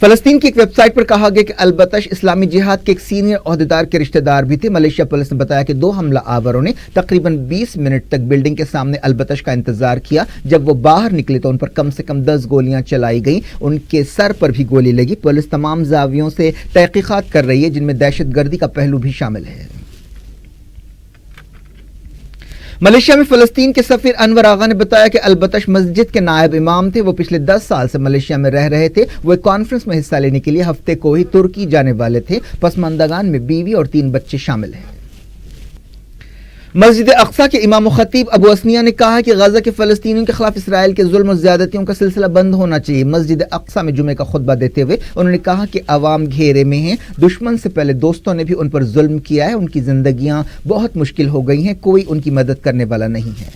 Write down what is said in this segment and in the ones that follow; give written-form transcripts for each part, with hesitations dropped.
فلسطین کی ایک ویب سائٹ پر کہا گیا کہ البتش اسلامی جہاد کے ایک سینئر عہدیدار کے رشتہ دار بھی تھے۔ ملیشیا پولیس نے بتایا کہ 2 حملہ آوروں نے تقریباً 20 منٹ تک بلڈنگ کے سامنے البتش کا انتظار کیا۔ جب وہ باہر نکلے تو ان پر کم سے کم 10 گولیاں چلائی گئیں، ان کے سر پر بھی گولی لگی۔ پولیس تمام زاویوں سے تحقیقات کر رہی ہے جن میں دہشت گردی کا پہلو بھی شامل ہے۔ ملیشیا میں فلسطین کے سفیر انور آغا نے بتایا کہ البتش مسجد کے نائب امام تھے۔ وہ پچھلے 10 سال سے ملیشیا میں رہ رہے تھے۔ وہ ایک کانفرنس میں حصہ لینے کے لیے ہفتے کو ہی ترکی جانے والے تھے۔ پسماندگان میں بیوی اور 3 بچے شامل ہیں۔ مسجد اقصی کے امام و خطیب ابو اسنیہ نے کہا کہ غزہ کے فلسطینیوں کے خلاف اسرائیل کے ظلم و زیادتیوں کا سلسلہ بند ہونا چاہیے۔ مسجد اقصی میں جمعے کا خطبہ دیتے ہوئے انہوں نے کہا کہ عوام گھیرے میں ہیں، دشمن سے پہلے دوستوں نے بھی ان پر ظلم کیا ہے، ان کی زندگیاں بہت مشکل ہو گئی ہیں، کوئی ان کی مدد کرنے والا نہیں ہے۔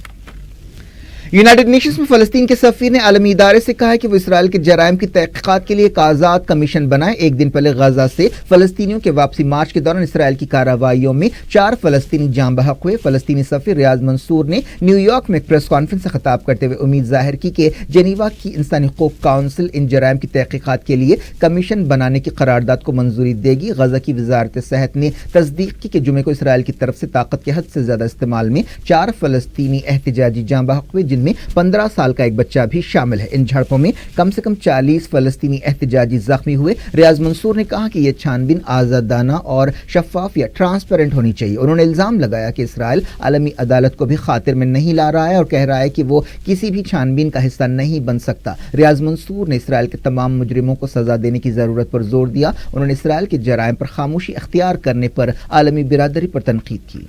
یونائیٹڈ نیشنز میں فلسطین کے سفیر نے عالمی ادارے سے کہا کہ وہ اسرائیل کے جرائم کی تحقیقات کے لیے ایک آزاد کمیشن بنائے۔ ایک دن پہلے غزہ سے فلسطینیوں کے واپسی مارچ کے دوران اسرائیل کی کارروائیوں میں 4 فلسطینی جاں بحق ہوئے۔ فلسطینی سفیر ریاض منصور نے نیو یارک میں ایک پریس کانفرنس سے خطاب کرتے ہوئے امید ظاہر کی کہ جنیوا کی انسانی حقوق کونسل ان جرائم کی تحقیقات کے لیے کمیشن بنانے کی قرارداد کو منظوری دے گی۔ غزہ کی وزارت صحت نے تصدیق کی کہ جمعے کو اسرائیل کی طرف سے طاقت کے حد سے زیادہ استعمال میں 4 فلسطینی احتجاجی جاں بحق ہوئے، جن میں 15 سال کا ایک بچہ بھی شامل ہے۔ ان جھڑپوں میں کم سے کم 40 فلسطینی احتجاجی زخمی ہوئے۔ ریاض منصور نے کہا کہ یہ چھان بین آزادانہ اور شفاف یا ٹرانسپیرنٹ ہونی چاہیے۔ انہوں نے الزام لگایا کہ اسرائیل عالمی عدالت کو بھی خاطر میں نہیں لا رہا ہے اور کہہ رہا ہے کہ وہ کسی بھی چھان بین کا حصہ نہیں بن سکتا۔ ریاض منصور نے اسرائیل کے تمام مجرموں کو سزا دینے کی ضرورت پر زور دیا۔ انہوں نے اسرائیل کے جرائم پر خاموشی اختیار کرنے پر عالمی برادری پر تنقید کی۔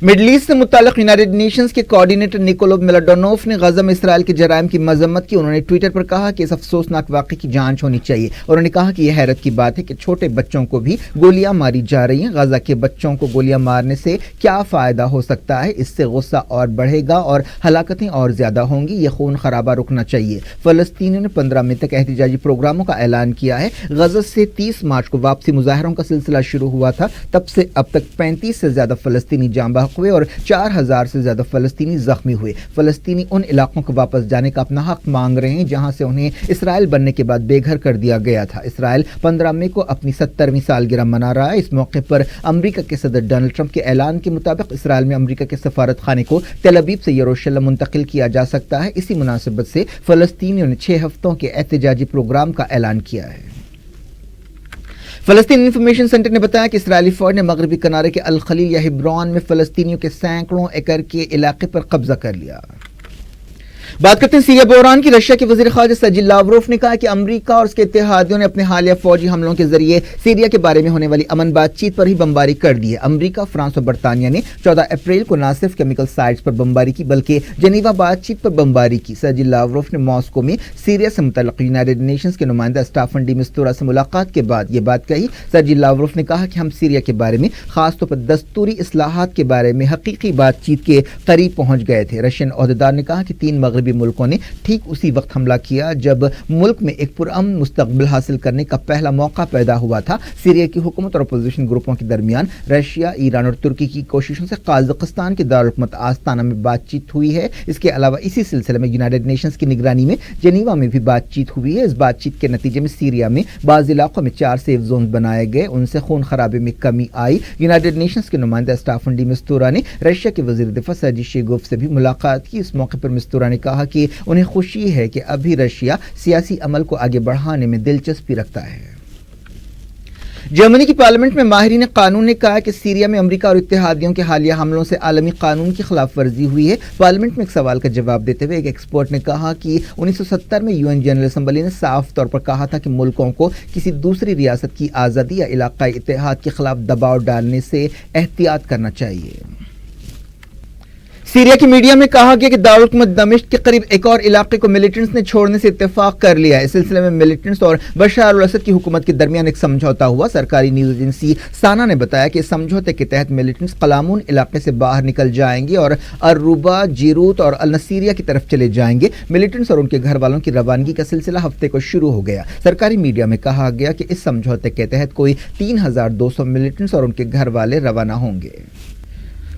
مڈل ایسٹ سے متعلق یونائیٹڈ نیشنز کے کوآرڈینیٹر نیکولو میلاڈونوف نے غزہ میں اسرائیل کے جرائم کی مذمت کی۔ انہوں نے ٹویٹر پر کہا کہ اس افسوسناک واقعے کی جانچ ہونی چاہیے۔ انہوں نے کہا کہ یہ حیرت کی بات ہے کہ چھوٹے بچوں کو بھی گولیاں ماری جا رہی ہیں۔ غزہ کے بچوں کو گولیاں مارنے سے کیا فائدہ ہو سکتا ہے؟ اس سے غصہ اور بڑھے گا اور ہلاکتیں اور زیادہ ہوں گی۔ یہ خون خرابہ رکنا چاہیے۔ فلسطینیوں نے 15 مئی تک احتجاجی پروگراموں کا اعلان کیا ہے۔ غزہ سے 30 مارچ کو واپسی مظاہروں کا سلسلہ شروع ہوا تھا۔ تب سے اب تک 35 سے زیادہ فلسطینی جاں بحق ہوئے اور 4000 سے زیادہ فلسطینی زخمی ہوئے۔ فلسطینی ان علاقوں کو واپس جانے کا اپنا حق مانگ رہے ہیں جہاں سے انہیں اسرائیل بننے کے بعد بے گھر کر دیا گیا تھا۔ اسرائیل 15 مئی کو اپنی 70ویں سالگرہ منا رہا ہے۔ اس موقع پر امریکہ کے صدر ڈونلڈ ٹرمپ کے اعلان کے مطابق اسرائیل میں امریکہ کے سفارت خانے کو تل ابیب سے یروشلم منتقل کیا جا سکتا ہے۔ اسی مناسبت سے فلسطینیوں نے 6 ہفتوں کے احتجاجی پروگرام کا اعلان کیا ہے۔ فلسطین انفارمیشن سینٹر نے بتایا کہ اسرائیلی فوج نے مغربی کنارے کے الخلیل یا ہبرون میں فلسطینیوں کے سینکڑوں ایکڑ کے علاقے پر قبضہ کر لیا۔ بات کرتے ہیں سیریا بحران کی۔ رشیا کے وزیر خارجہ سرجی لاوروف نے کہا کہ امریکہ اور اس کے اتحادیوں نے اپنے حالیہ فوجی حملوں کے ذریعے سیریا کے بارے میں ہونے والی امن بات چیت پر ہی بمباری کر دی ہے۔ امریکہ، فرانس اور برطانیہ نے 14 اپریل کو نہ صرف کیمیکل سائٹس پر بمباری کی بلکہ جنیوا بات چیت پر بمباری کی۔ سرجی لاوروف نے ماسکو میں سیریا سے متعلق یونائیٹڈ نیشنز کے نمائندہ اسٹافن ڈی مسٹورا سے ملاقات کے بعد یہ بات کہی۔ سرجی لاوروف نے کہا کہ ہم سیریا کے بارے میں، خاص طور پر دستوری اصلاحات کے بارے میں حقیقی بات چیت کے قریب پہنچ گئے تھے۔ رشین عہدیدار نے کہا کہ 3 مغربی ملکوں نے ٹھیک اسی وقت حملہ کیا جب ملک میں ایک پرامن مستقبل حاصل کرنے کا پہلا موقع پیدا ہوا تھا۔ سیریا کی حکومت اور اپوزیشن گروپوں کے درمیان رشیا، ایران اور ترکی کی کوششوں سے قازقستان کے دارالحکومت آستانہ میں بات چیت ہوئی ہے۔ اس کے علاوہ اسی سلسلے میں یونائیٹڈ نیشنز کی نگرانی میں جنیوا میں بھی بات چیت ہوئی ہے۔ اس بات چیت کے نتیجے میں سیریا میں بعض علاقوں میں 4 سیف زونز بنائے گئے، ان سے خون خرابے میں کمی آئی۔ یونائیٹڈ نیشنز کے نمائندہ اسٹافن ڈی مسٹورا نے رشیا کے وزیر دفاع سرجی شیگوف سے بھی ملاقات کی۔ اس موقع پر مسٹورا نے کہا کہ انہیں خوشی ہے کہ ابھی رشیا سیاسی عمل کو آگے بڑھانے میں دلچسپی رکھتا ہے۔ جرمنی کی پارلیمنٹ میں ماہرین قانون نے کہا کہ سیریا میں امریکہ اور اتحادیوں کے حالیہ حملوں سے عالمی قانون کی خلاف ورزی ہوئی ہے۔ پارلیمنٹ میں ایک سوال کا جواب دیتے ہوئے ایک ایکسپرٹ نے کہا کہ 1970 میں UN جنرل اسمبلی نے صاف طور پر کہا تھا کہ ملکوں کو کسی دوسری ریاست کی آزادی یا علاقائی اتحاد کے خلاف دباؤ ڈالنے سے احتیاط کرنا چاہیے۔ سیریا کی میڈیا میں کہا گیا کہ دارالحکومت دمشق کے قریب ایک اور علاقے کو ملیٹنٹس نے چھوڑنے سے اتفاق کر لیا ہے۔ اس سلسلے میں ملیٹنٹس اور بشار الاسد کی حکومت کے درمیان ایک سمجھوتا ہوا۔ سرکاری نیوز ایجنسی سانا نے بتایا کہ اس سمجھوتے کے تحت ملیٹنٹس قلامون علاقے سے باہر نکل جائیں گے اور الروبا، جیروت اور النصیریہ کی طرف چلے جائیں گے۔ ملیٹنٹس اور ان کے گھر والوں کی روانگی کا سلسلہ ہفتے کو شروع ہو گیا۔ سرکاری میڈیا میں کہا گیا کہ اس سمجھوتے کے تحت کوئی 3200 ملیٹنٹس اور ان کے گھر والے روانہ ہوں گے۔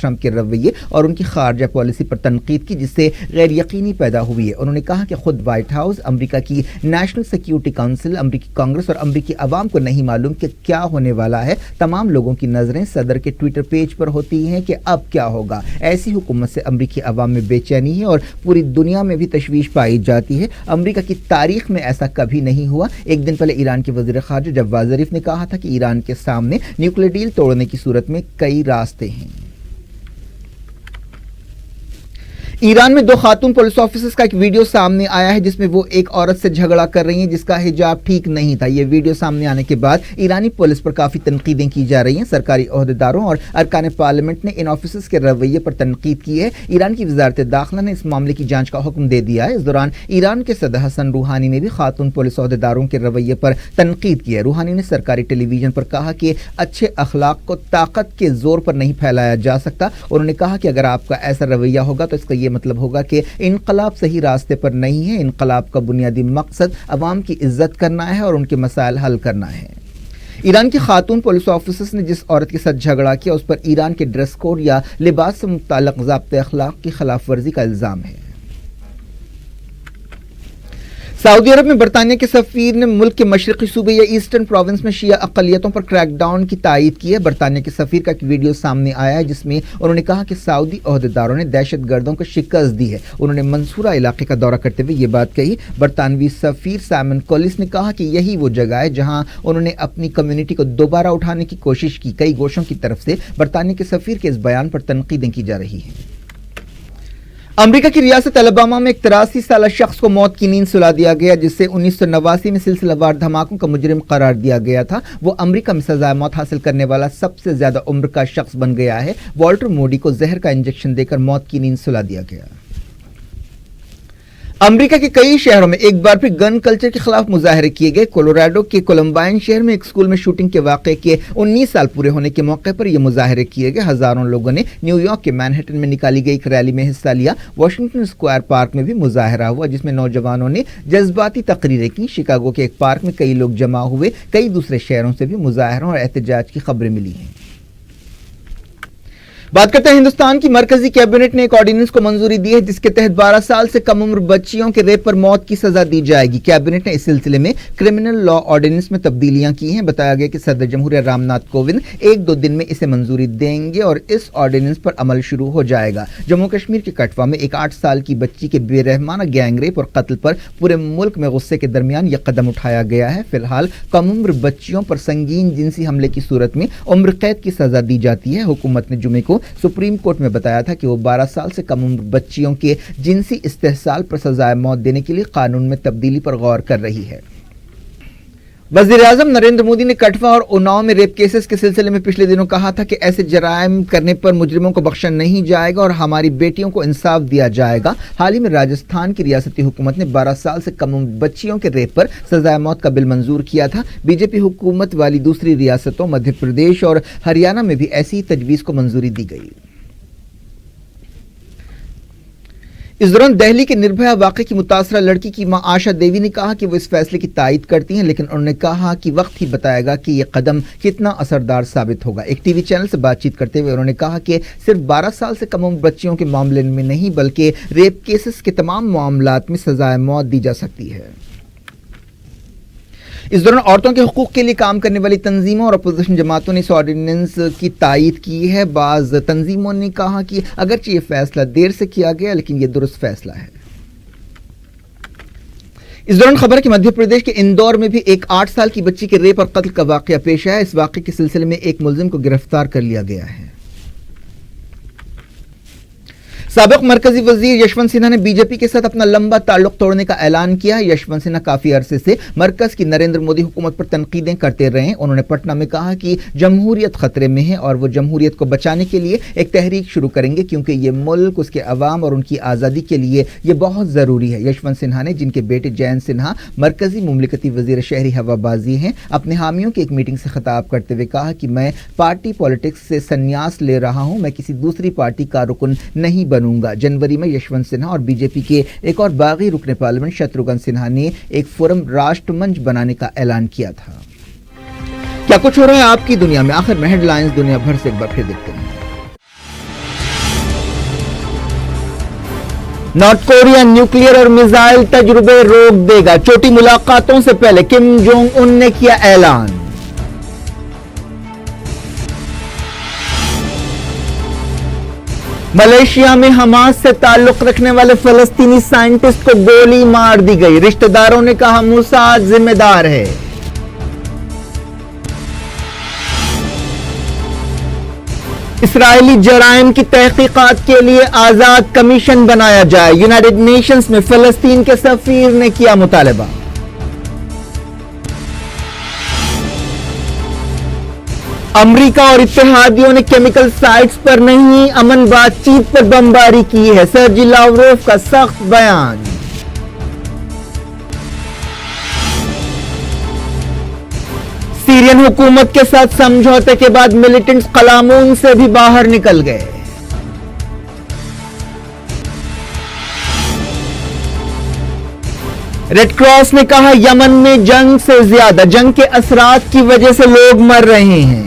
ٹرمپ کے رویے اور ان کی خارجہ پالیسی پر تنقید کی جس سے غیر یقینی پیدا ہوئی ہے۔ انہوں نے کہا کہ خود وائٹ ہاؤس، امریکہ کی نیشنل سیکیورٹی کونسل، امریکی کانگریس اور امریکی عوام کو نہیں معلوم کہ کیا ہونے والا ہے۔ تمام لوگوں کی نظریں صدر کے ٹویٹر پیج پر ہوتی ہیں کہ اب کیا ہوگا۔ ایسی حکومت سے امریکی عوام میں بے چینی ہے اور پوری دنیا میں بھی تشویش پائی جاتی ہے۔ امریکہ کی تاریخ میں ایسا کبھی نہیں ہوا۔ ایک دن پہلے ایران کے وزیر خارجہ جواد ظریف نے کہا تھا کہ ایران کے سامنے نیوکلیئر ڈیل توڑنے کی صورت میں کئی راستے ہیں۔ ایران میں 2 خاتون پولیس آفیسرز کا ایک ویڈیو سامنے آیا ہے جس میں وہ ایک عورت سے جھگڑا کر رہی ہیں جس کا حجاب ٹھیک نہیں تھا۔ یہ ویڈیو سامنے آنے کے بعد ایرانی پولیس پر کافی تنقیدیں کی جا رہی ہیں۔ سرکاری عہدیداروں اور ارکان پارلیمنٹ نے ان آفیسرز کے رویے پر تنقید کی ہے۔ ایران کی وزارت داخلہ نے اس معاملے کی جانچ کا حکم دے دیا ہے۔ اس دوران ایران کے صدر حسن روحانی نے بھی خاتون پولیس عہدیداروں کے رویے پر تنقید کی ہے۔ روحانی نے سرکاری ٹیلی ویژن پر کہا کہ اچھے اخلاق کو طاقت کے زور پر نہیں پھیلایا جا سکتا۔ انہوں نے کہا کہ اگر آپ کا ایسا رویہ ہوگا تو اس کا یہ مطلب ہوگا کہ انقلاب صحیح راستے پر نہیں ہے۔ انقلاب کا بنیادی مقصد عوام کی عزت کرنا ہے اور ان کے مسائل حل کرنا ہے۔ ایران کی خاتون پولیس آفیسرز نے جس عورت کے ساتھ جھگڑا کیا اس پر ایران کے ڈریس کوڈ یا لباس سے متعلق ضابطۂ اخلاق کی خلاف ورزی کا الزام ہے۔ سعودی عرب میں برطانیہ کے سفیر نے ملک کے مشرقی صوبے یا ایسٹرن پروونس میں شیعہ اقلیتوں پر کریک ڈاؤن کی تائید کی ہے۔ برطانیہ کے سفیر کا ایک ویڈیو سامنے آیا ہے جس میں انہوں نے کہا کہ سعودی عہدیداروں نے دہشت گردوں کو شکست دی ہے۔ انہوں نے منصورہ علاقے کا دورہ کرتے ہوئے یہ بات کہی۔ برطانوی سفیر سائمن کولیس نے کہا کہ یہی وہ جگہ ہے جہاں انہوں نے اپنی کمیونٹی کو دوبارہ اٹھانے کی کوشش کی۔ کئی گوشوں کی طرف سے برطانیہ کے سفیر کے اس بیان پر تنقیدیں کی جا رہی ہیں۔ امریکہ کی ریاست الاباما میں ایک 83 سالہ شخص کو موت کی نیند سلا دیا گیا جس سے 1989 میں سلسلہ وار دھماکوں کا مجرم قرار دیا گیا تھا۔ وہ امریکہ میں سزائے موت حاصل کرنے والا سب سے زیادہ عمر کا شخص بن گیا ہے۔ والٹر موڈی کو زہر کا انجیکشن دے کر موت کی نیند سلا دیا گیا۔ امریکہ کے کئی شہروں میں ایک بار پھر گن کلچر کے خلاف مظاہرے کیے گئے۔ کولوراڈو کے کولمبائن شہر میں ایک اسکول میں شوٹنگ کے واقعے کے 19 سال پورے ہونے کے موقع پر یہ مظاہرے کیے گئے۔ ہزاروں لوگوں نے نیو یارک کے مینہٹن میں نکالی گئی ایک ریلی میں حصہ لیا۔ واشنگٹن اسکوائر پارک میں بھی مظاہرہ ہوا جس میں نوجوانوں نے جذباتی تقریریں کی۔ شکاگو کے ایک پارک میں کئی لوگ جمع ہوئے۔ کئی دوسرے شہروں سے بھی مظاہروں اور احتجاج کی خبریں ملی ہیں۔ بات کرتے ہیں ہندوستان کی مرکزی کیبنٹ نے ایک آرڈیننس کو منظوری دی ہے جس کے تحت 12 سال سے کم عمر بچیوں کے ریپ پر موت کی سزا دی جائے گی۔ کیبنٹ نے اس سلسلے میں کرمنل لا آرڈیننس میں تبدیلیاں کی ہیں۔ بتایا گیا کہ صدر جمہوریہ رام ناتھ کووند 1-2 دن میں اسے منظوری دیں گے اور اس آرڈیننس پر عمل شروع ہو جائے گا۔ جموں کشمیر کے کٹھوعہ میں ایک 8 سال کی بچی کے بے رحمانہ گینگ ریپ اور قتل پر پورے ملک میں غصے کے درمیان یہ قدم اٹھایا گیا ہے۔ فی الحال کم عمر بچیوں پر سنگین جنسی حملے کی صورت میں عمر قید کی سزا دی جاتی ہے۔ حکومت نے جمعے کو سپریم کورٹ میں بتایا تھا کہ وہ 12 سال سے کم عمر بچیوں کے جنسی استحصال پر سزائے موت دینے کے لیے قانون میں تبدیلی پر غور کر رہی ہے۔ وزیر اعظم نریندر مودی نے کٹھوعہ اور اناؤ میں ریپ کیسز کے سلسلے میں پچھلے دنوں کہا تھا کہ ایسے جرائم کرنے پر مجرموں کو بخشا نہیں جائے گا اور ہماری بیٹیوں کو انصاف دیا جائے گا۔ حال ہی میں راجستھان کی ریاستی حکومت نے 12 سال سے کم عمر بچیوں کے ریپ پر سزائے موت کا بل منظور کیا تھا۔ بی جے پی حکومت والی دوسری ریاستوں مدھیہ پردیش اور ہریانہ میں بھی ایسی تجویز کو منظوری دی گئی۔ اس دوران دہلی کے نربھیا واقعے کی متاثرہ لڑکی کی ماں آشا دیوی نے کہا کہ وہ اس فیصلے کی تائید کرتی ہیں لیکن انہوں نے کہا کہ وقت ہی بتائے گا کہ یہ قدم کتنا اثردار ثابت ہوگا۔ ایک ٹی وی چینل سے بات چیت کرتے ہوئے انہوں نے کہا کہ صرف 12 سال سے کم عمر بچیوں کے معاملے میں نہیں بلکہ ریپ کیسز کے تمام معاملات میں سزائے موت دی جا سکتی ہے۔ اس دوران عورتوں کے حقوق کے لیے کام کرنے والی تنظیموں اور اپوزیشن جماعتوں نے اس آرڈیننس کی تائید کی ہے۔ بعض تنظیموں نے کہا کہ اگرچہ یہ فیصلہ دیر سے کیا گیا لیکن یہ درست فیصلہ ہے۔ اس دوران خبر کہ مدھیہ پردیش کے اندور میں بھی ایک 8 سال کی بچی کے ریپ اور قتل کا واقعہ پیش آیا۔ اس واقعے کے سلسلے میں ایک ملزم کو گرفتار کر لیا گیا ہے۔ سابق مرکزی وزیر یشونت سنہا نے بی جے پی کے ساتھ اپنا لمبا تعلق توڑنے کا اعلان کیا ہے۔ یشونت سنہا کافی عرصے سے مرکز کی نریندر مودی حکومت پر تنقیدیں کرتے رہے ہیں۔ انہوں نے پٹنہ میں کہا کہ جمہوریت خطرے میں ہے اور وہ جمہوریت کو بچانے کے لیے ایک تحریک شروع کریں گے کیونکہ یہ ملک، اس کے عوام اور ان کی آزادی کے لیے یہ بہت ضروری ہے۔ یشونت سنہا نے، جن کے بیٹے جینت سنہا مرکزی مملکتی وزیر شہری ہوا بازی ہیں، اپنے حامیوں کی ایک میٹنگ سے خطاب کرتے ہوئے کہا کہ میں پارٹی پالیٹکس سے سنیاس لے رہا ہوں، میں کسی دوسری پارٹی کا رکن نہیں بنوں گا۔ جنوری میں یشونت سنہا اور بی جے پی کے ایک اور باغی رکن پارلیمنٹ شتروگھن سنہا نے ایک فورم راشٹر منچ بنانے کا اعلان کیا تھا۔ کیا کچھ ہو رہا ہے آپ کی دنیا میں؟ آخر میں ہیڈ لائنز دنیا بھر سے ایک بار پھر دیکھتے ہیں۔ نارتھ کوریا نیوکلیئر اور میزائل تجربے روک دے گا، چھوٹی ملاقاتوں سے پہلے کم جونگ ان نے کیا اعلان۔ ملائیشیا میں حماس سے تعلق رکھنے والے فلسطینی سائنٹسٹ کو گولی مار دی گئی، رشتہ داروں نے کہا موساد ذمہ دار ہے۔ اسرائیلی جرائم کی تحقیقات کے لیے آزاد کمیشن بنایا جائے، یونائیٹڈ نیشنز میں فلسطین کے سفیر نے کیا مطالبہ۔ امریکہ اور اتحادیوں نے کیمیکل سائٹس پر نہیں، امن بات چیت پر بمباری کی ہے، سرجی لاوروف کا سخت بیان۔ سیرین حکومت کے ساتھ سمجھوتے کے بعد ملیٹنٹس قلامون سے بھی باہر نکل گئے۔ ریڈ کراس نے کہا یمن میں جنگ سے زیادہ جنگ کے اثرات کی وجہ سے لوگ مر رہے ہیں۔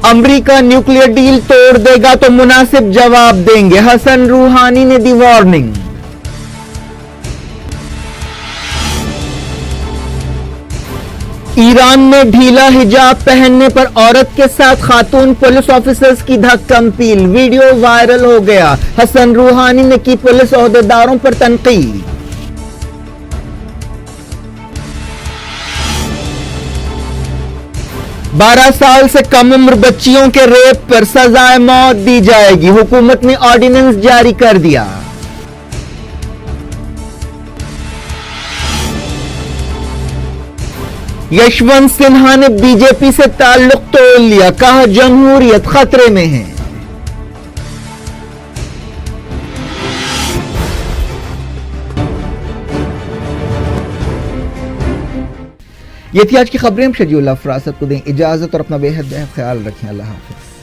امریکہ نیوکلیئر ڈیل توڑ دے گا تو مناسب جواب دیں گے، حسن روحانی نے دی وارننگ۔ ایران میں ڈھیلا حجاب پہننے پر عورت کے ساتھ خاتون پولیس آفیسرز کی دھکم پیل، ویڈیو وائرل ہو گیا، حسن روحانی نے کی پولیس عہدیداروں پر تنقید۔ 12 سال سے کم عمر بچیوں کے ریپ پر سزائے موت دی جائے گی، حکومت نے آرڈیننس جاری کر دیا۔ یشونت سنہا نے بی جے پی سے تعلق توڑ لیا، کہا جمہوریت خطرے میں ہے۔ یہ تھی آج کی خبریں، ہم شجیع اللہ فراست کو دیں اجازت اور اپنا بے حد خیال رکھیں۔ اللہ حافظ۔